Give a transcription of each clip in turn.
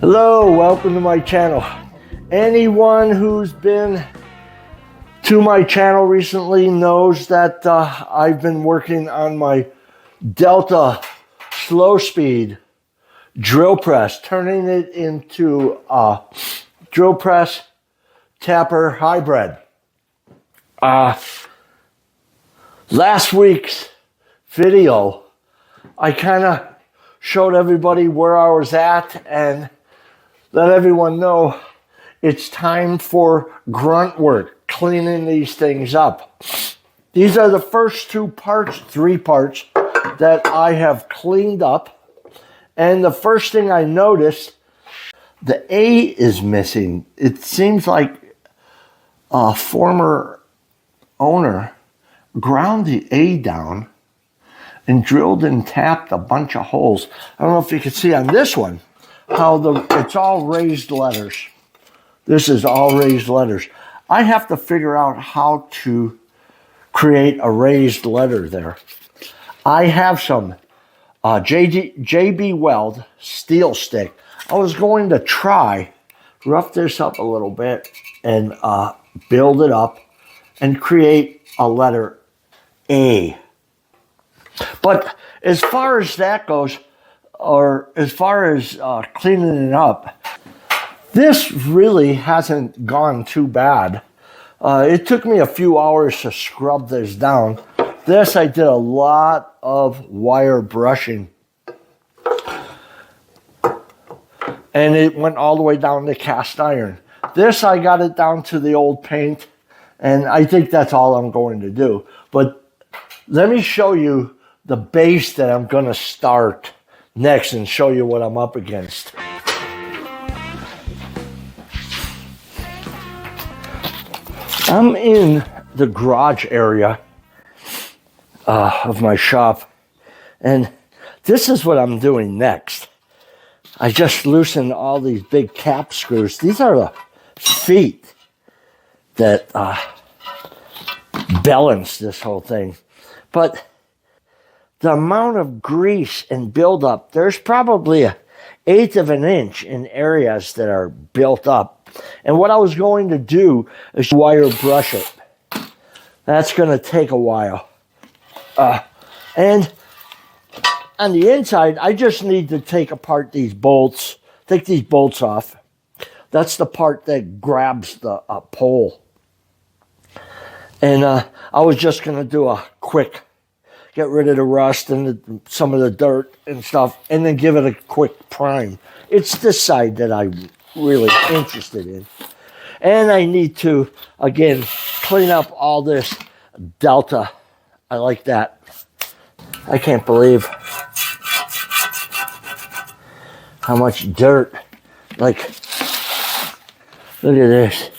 Hello, welcome to my channel. Anyone who's been to my channel recently knows that I've been working on my Delta slow speed drill press, turning it into a drill press tapper hybrid. Last week's video, I kind of showed everybody where I was at and let everyone know it's time for grunt work, cleaning these things up. These are the first three parts that I have cleaned up. And the first thing I noticed, the A is missing. It seems like a former owner ground the A down and drilled and tapped a bunch of holes. I don't know if you can see on this one how it's all raised letters. This is all raised letters. I have to figure out how to create a raised letter there. I have some JB Weld steel stick. I was going to try rough this up a little bit and build it up and create a letter A. But as far as that goes, or as far as cleaning it up, this really hasn't gone too bad. It took me a few hours to scrub this down. This, I did a lot of wire brushing. And it went all the way down to cast iron. This, I got it down to the old paint. And I think that's all I'm going to do. But let me show you the base that I'm going to start next and show you what I'm up against. I'm in the garage area of my shop, and this is what I'm doing next. I just loosened all these big cap screws. These are the feet that balance this whole thing. But the amount of grease and buildup, there's probably 1/8 of an inch in areas that are built up. And what I was going to do is wire brush it. That's going to take a while. And on the inside, I just need to take apart these bolts, take these bolts off. That's the part that grabs the pole. And I was just going to do a quick get rid of the rust and some of the dirt and stuff, and then give it a quick prime. It's this side that I'm really interested in. And I need to, again, clean up all this Delta. I like that. I can't believe how much dirt. Like, look at this.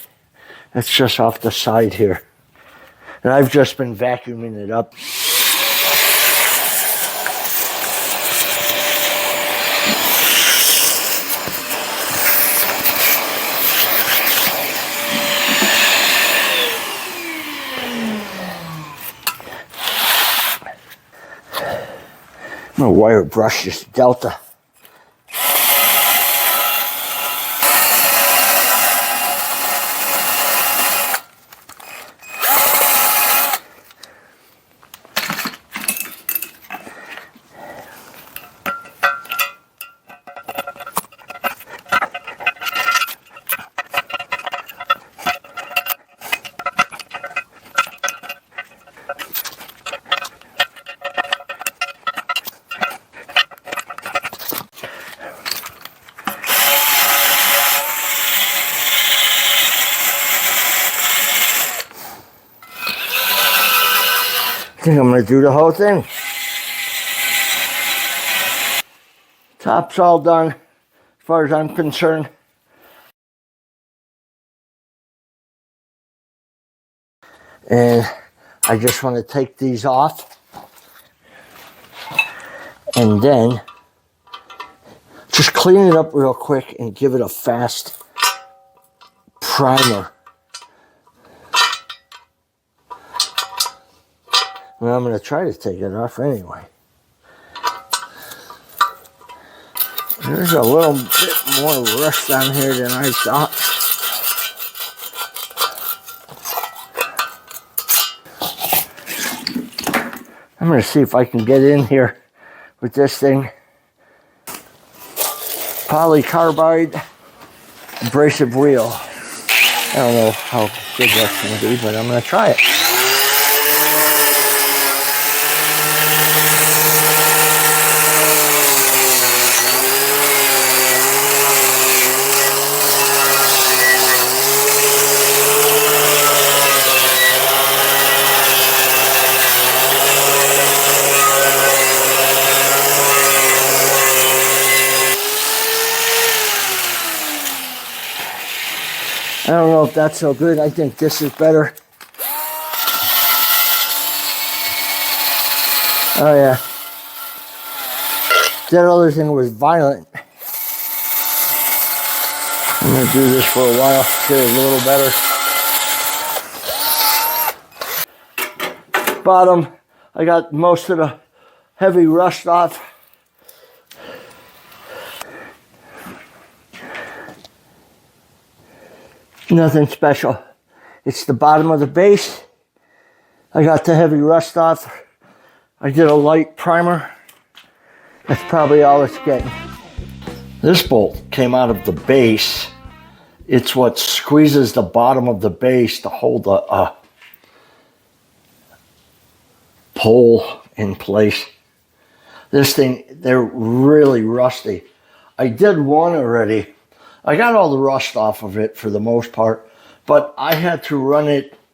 That's just off the side here. And I've just been vacuuming it up. I'm gonna wire brush this Delta. I think I'm going to do the whole thing. Top's all done as far as I'm concerned. And I just want to take these off. And then just clean it up real quick and give it a fast primer. Well, I'm going to try to take it off anyway. There's a little bit more rust on here than I thought. I'm going to see if I can get in here with this thing. Polycarbide abrasive wheel. I don't know how good that's going to be, but I'm going to try it. I don't know if that's so good. I think this is better. Oh yeah. That other thing was violent. I'm going to do this for a while, get it a little better. Bottom, I got most of the heavy rust off. Nothing special. It's the bottom of the base. I got the heavy rust off. I did a light primer. That's probably all it's getting. This bolt came out of the base. It's what squeezes the bottom of the base to hold the pole in place. This thing, they're really rusty. I did one already. I got all the rust off of it for the most part, but I had to run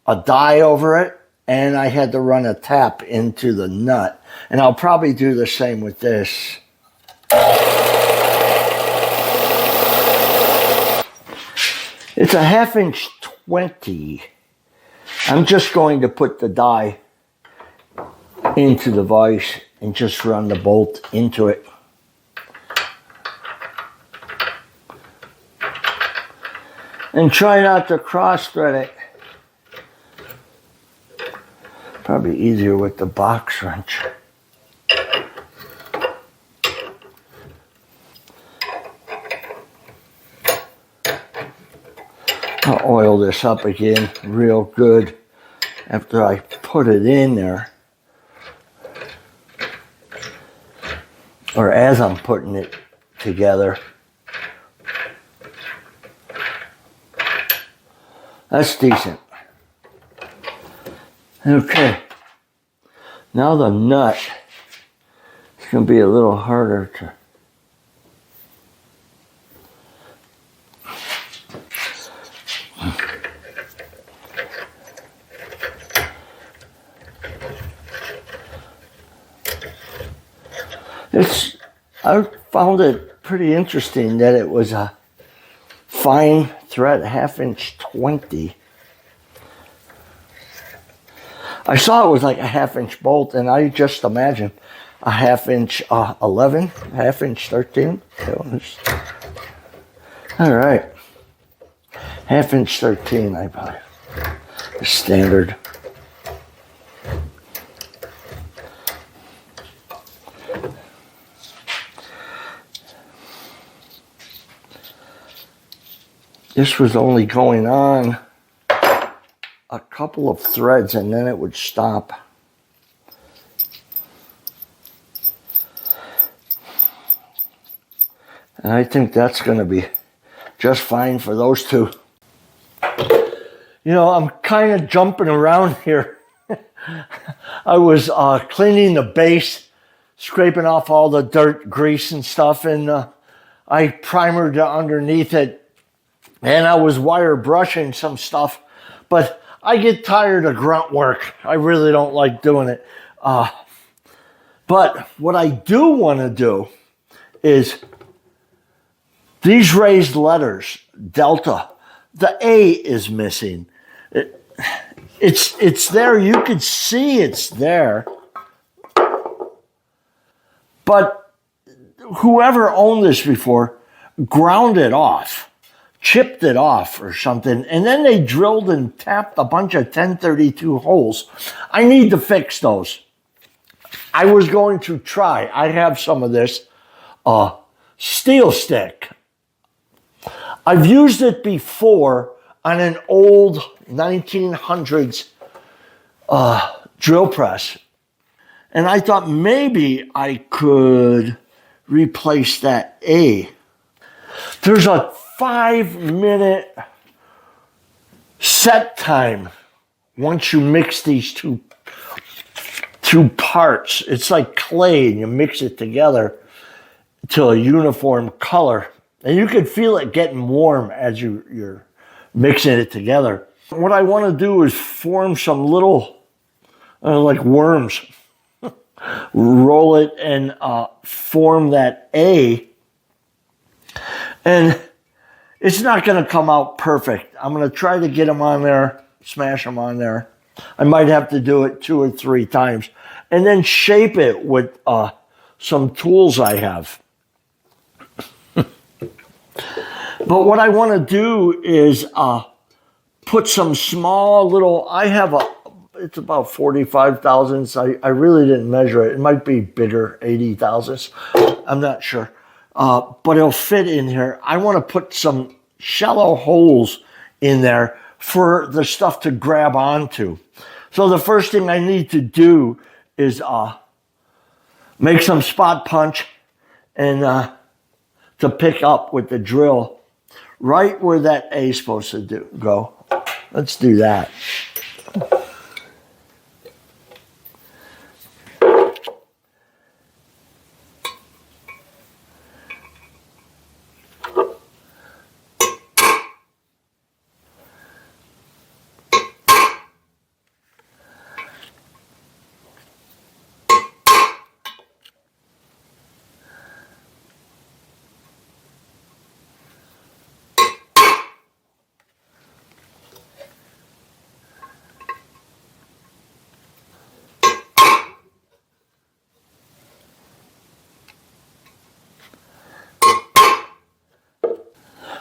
a die over it, and I had to run a tap into the nut. And I'll probably do the same with this. It's a 1/2 inch 20. I'm just going to put the die into the vise and just run the bolt into it. And try not to cross thread it. Probably easier with the box wrench. I'll oil this up again real good after I put it in there. Or as I'm putting it together. That's decent. Okay. Now the nut is going to be a little harder to... I found it pretty interesting that it was a fine thread, 1/2 inch 20. I saw it was like a 1/2 inch bolt, and I just imagined a 1/2 inch 11, 1/2 inch 13. All right, 1/2 inch 13, I buy the standard. This was only going on a couple of threads and then it would stop. And I think that's going to be just fine for those two. You know, I'm kind of jumping around here. I was cleaning the base, scraping off all the dirt, grease and stuff, and I primered underneath it. And I was wire brushing some stuff, but I get tired of grunt work. I really don't like doing it. But what I do want to do is these raised letters, Delta, the A is missing. It's there. You can see it's there. But whoever owned this before ground it off. Chipped it off or something, and then they drilled and tapped a bunch of 1032 holes. I need to fix those. I was going to try. I have some of this steel stick. I've used it before on an old 1900s drill press. And I thought maybe I could replace that A. There's a 5-minute set time once you mix these two parts. It's like clay, and you mix it together to a uniform color. And you can feel it getting warm as you're mixing it together. What I want to do is form some little, like worms. Roll it and form that A. And it's not going to come out perfect. I'm going to try to get them on there, smash them on there. I might have to do it 2 or 3 times. And then shape it with some tools I have. But what I want to do is put some small little, it's about 45 thousandths. I really didn't measure it. It might be bigger, 80 thousandths. I'm not sure. But it'll fit in here. I want to put some shallow holes in there for the stuff to grab onto. So the first thing I need to do is make some spot punch and to pick up with the drill right where that A is supposed to go. Let's do that.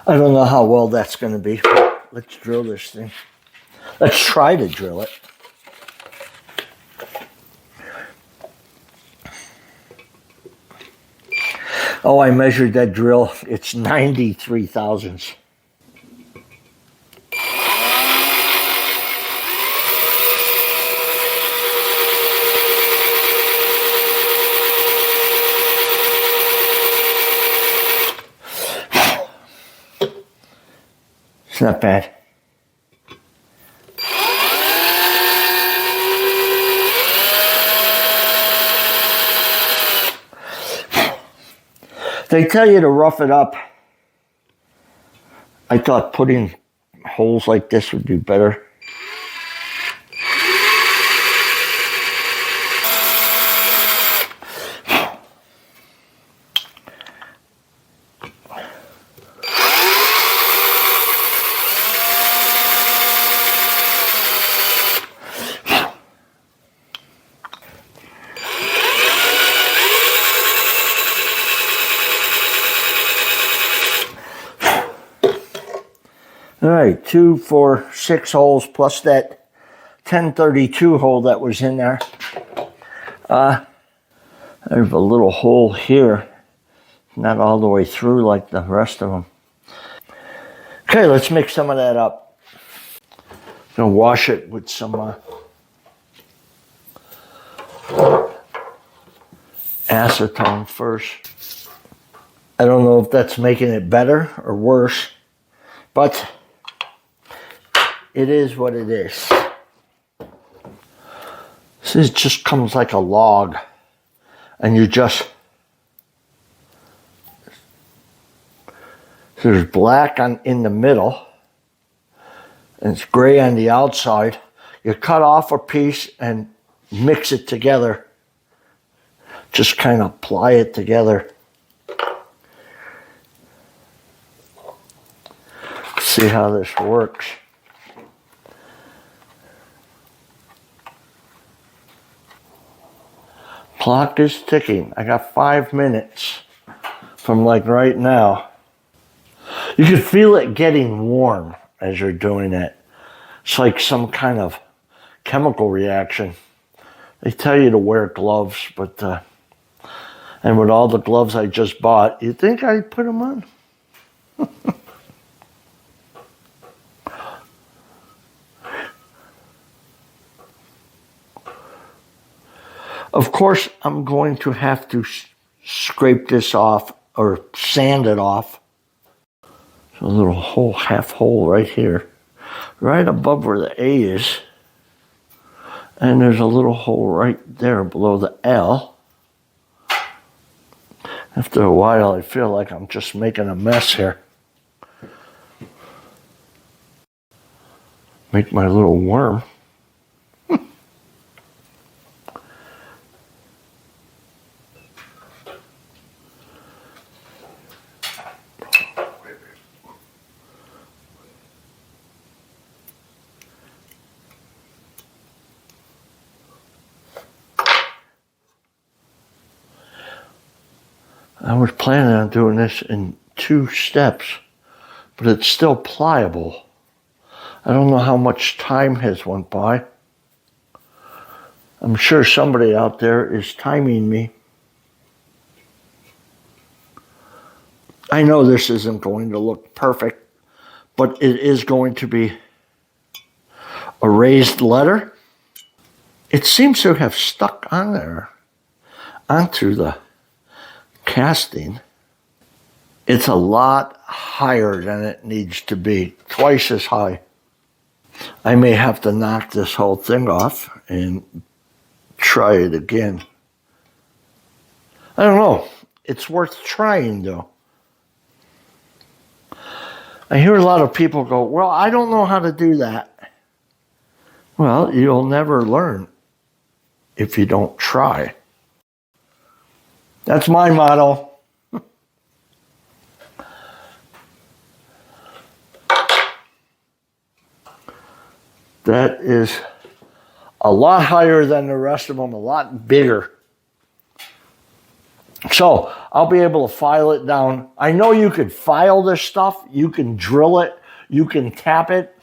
I don't know how well that's going to be. Let's drill this thing. Let's try to drill it. Oh, I measured that drill. It's 93 thousandths. It's not bad. They tell you to rough it up. I thought putting holes like this would be better. All right, 2, 4, 6 holes plus that 1032 hole that was in there. There's a little hole here, not all the way through like the rest of them. Okay, let's mix some of that up. I'm gonna wash it with some acetone first. I don't know if that's making it better or worse, but it is what it is. This just comes like a log, and there's black in the middle, and it's gray on the outside. You cut off a piece and mix it together. Just kind of ply it together. See how this works. Clock is ticking. I got 5 minutes from like right now. You can feel it getting warm as you're doing it. It's like some kind of chemical reaction. They tell you to wear gloves, but And with all the gloves I just bought, you think I'd put them on? Of course, I'm going to have to scrape this off or sand it off. So a little hole, half hole right here, right above where the A is. And there's a little hole right there below the L. After a while, I feel like I'm just making a mess here. Make my little worm. I was planning on doing this in 2 steps, but it's still pliable. I don't know how much time has went by. I'm sure somebody out there is timing me. I know this isn't going to look perfect, but it is going to be a raised letter. It seems to have stuck on there, onto the casting. It's a lot higher than it needs to be, twice as high. I may have to knock this whole thing off and try it again. I don't know. It's worth trying though. I hear a lot of people go, well, I don't know how to do that. Well, you'll never learn if you don't try. That's my motto. That is a lot higher than the rest of them, a lot bigger. So I'll be able to file it down. I know you could file this stuff. You can drill it. You can tap it.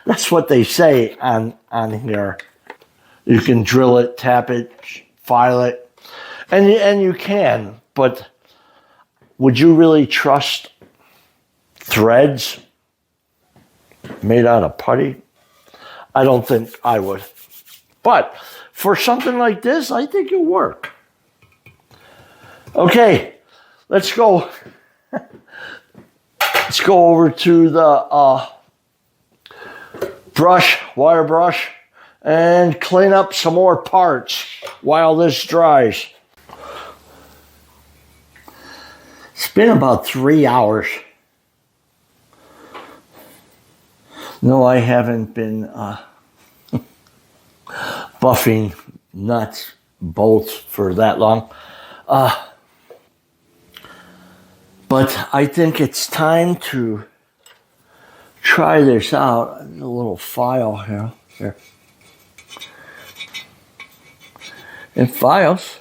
That's what they say on here. You can drill it, tap it, file it. And you can, but would you really trust threads made out of putty? I don't think I would. But for something like this, I think it'll work. Okay, let's go. Let's go over to the wire brush, and clean up some more parts while this dries. It's been about 3 hours. No, I haven't been buffing nuts, bolts for that long. But I think it's time to try this out. A little file here. Here. It files.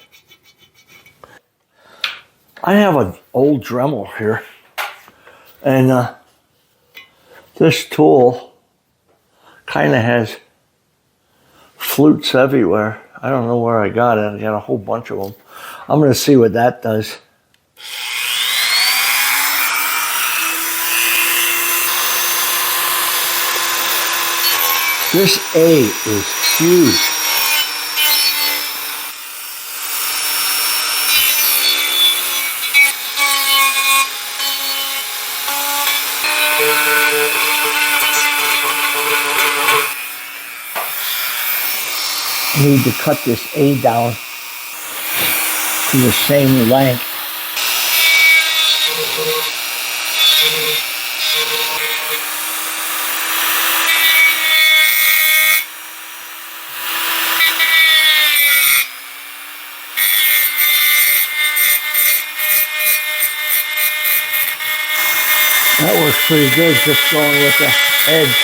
I have an old Dremel here. And this tool kind of has flutes everywhere. I don't know where I got it. I got a whole bunch of them. I'm going to see what that does. This A is huge. I need to cut this A down to the same length. That works pretty good, just going with the edge.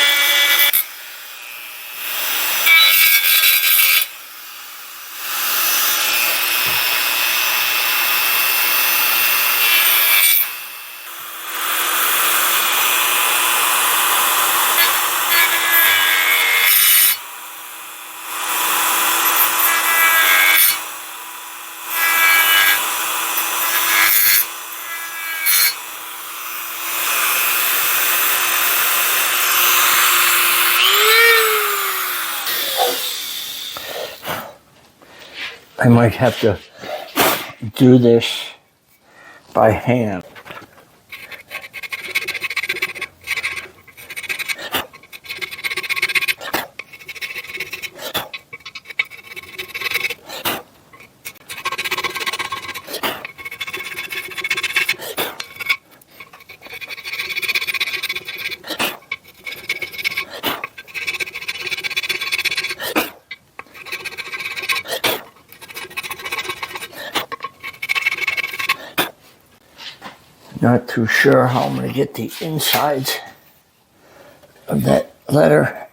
I might have to do this by hand. Not too sure how I'm going to get the insides of that letter.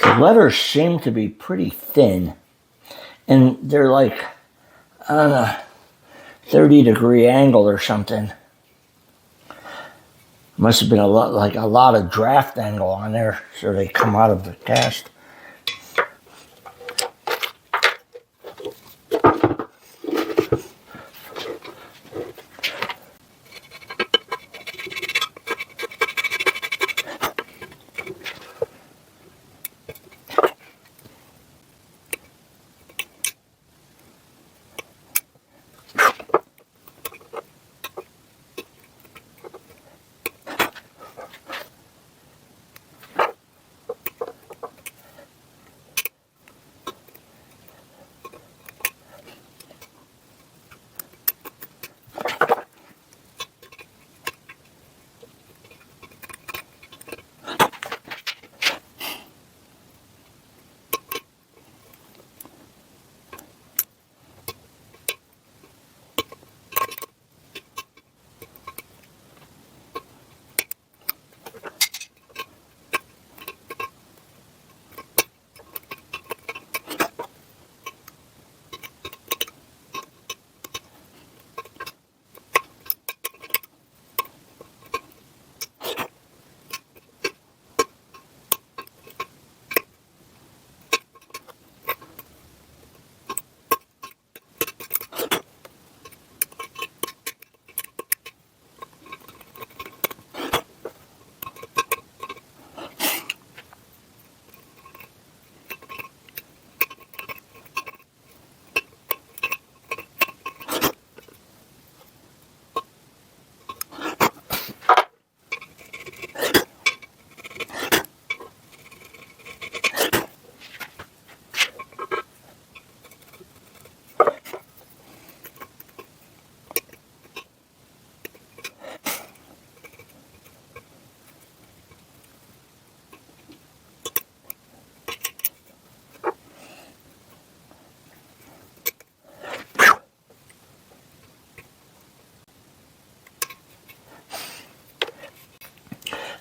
The letters seem to be pretty thin, and they're like on a 30-degree angle or something. Must have been a lot of draft angle on there, so they come out of the cast.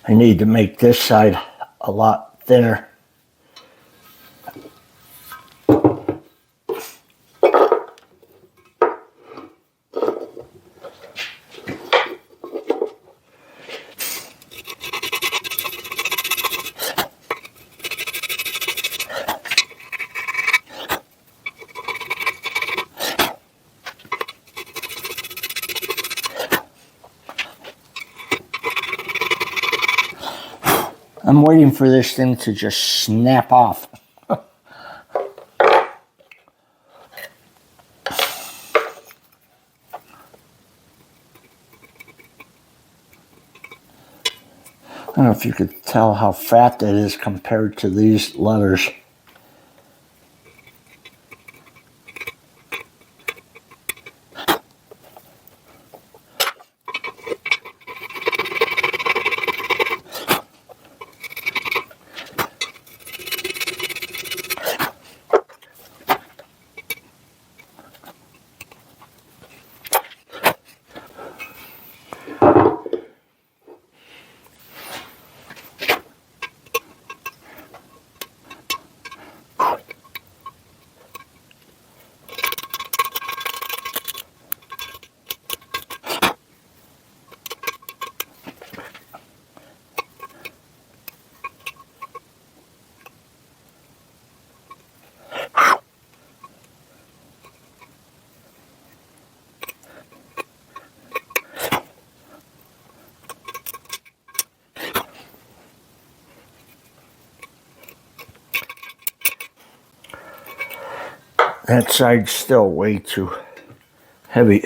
I need to make this side a lot thinner. I'm waiting for this thing to just snap off. I don't know if you could tell how fat that is compared to these letters. That side's still way too heavy.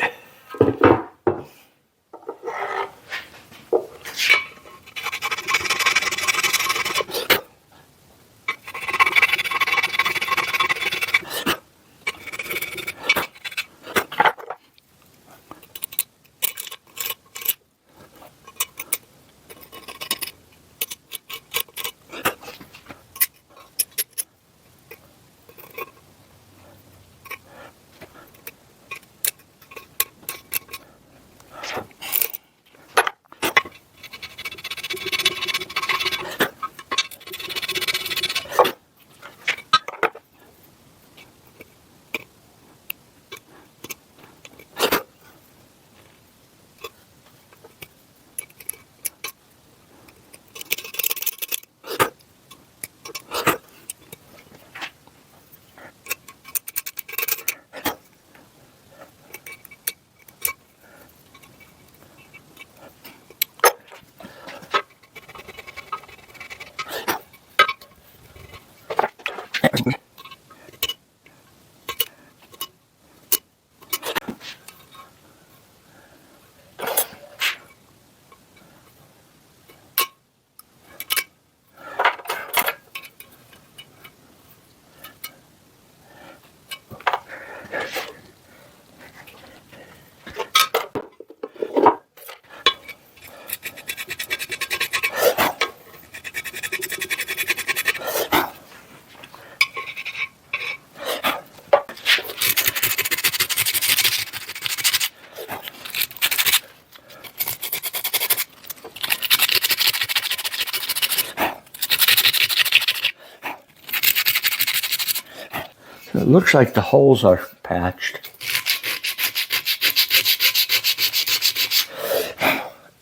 It looks like the holes are patched.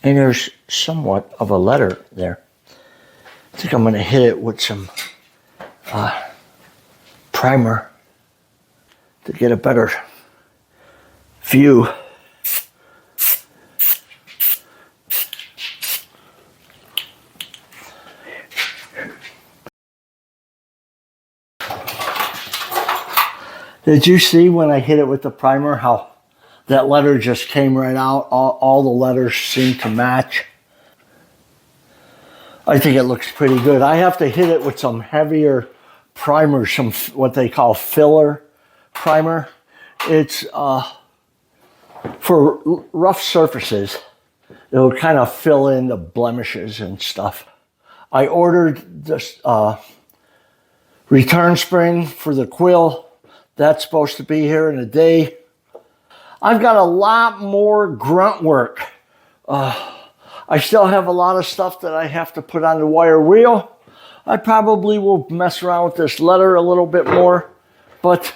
And there's somewhat of a letter there. I think I'm going to hit it with some primer to get a better view. Did you see when I hit it with the primer how that letter just came right out? All the letters seem to match. I think it looks pretty good. I have to hit it with some heavier primer, some what they call filler primer. It's for rough surfaces. It'll kind of fill in the blemishes and stuff. I ordered this return spring for the quill. That's supposed to be here in a day. I've got a lot more grunt work. I still have a lot of stuff that I have to put on the wire wheel. I probably will mess around with this letter a little bit more. But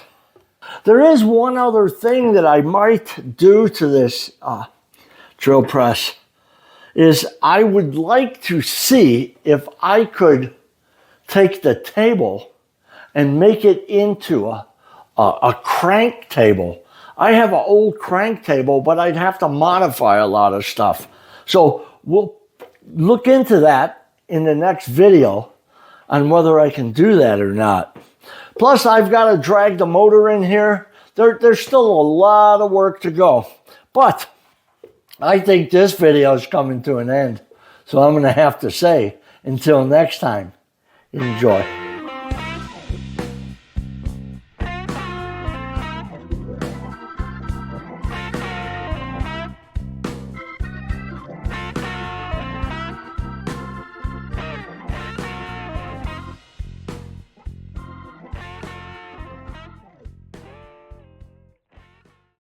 there is one other thing that I might do to this drill press. Is I would like to see if I could take the table and make it into a crank table. I have an old crank table, but I'd have to modify a lot of stuff. So we'll look into that in the next video on whether I can do that or not. Plus, I've got to drag the motor in here. There's still a lot of work to go. But I think this video is coming to an end. So I'm going to have to say, until next time, enjoy.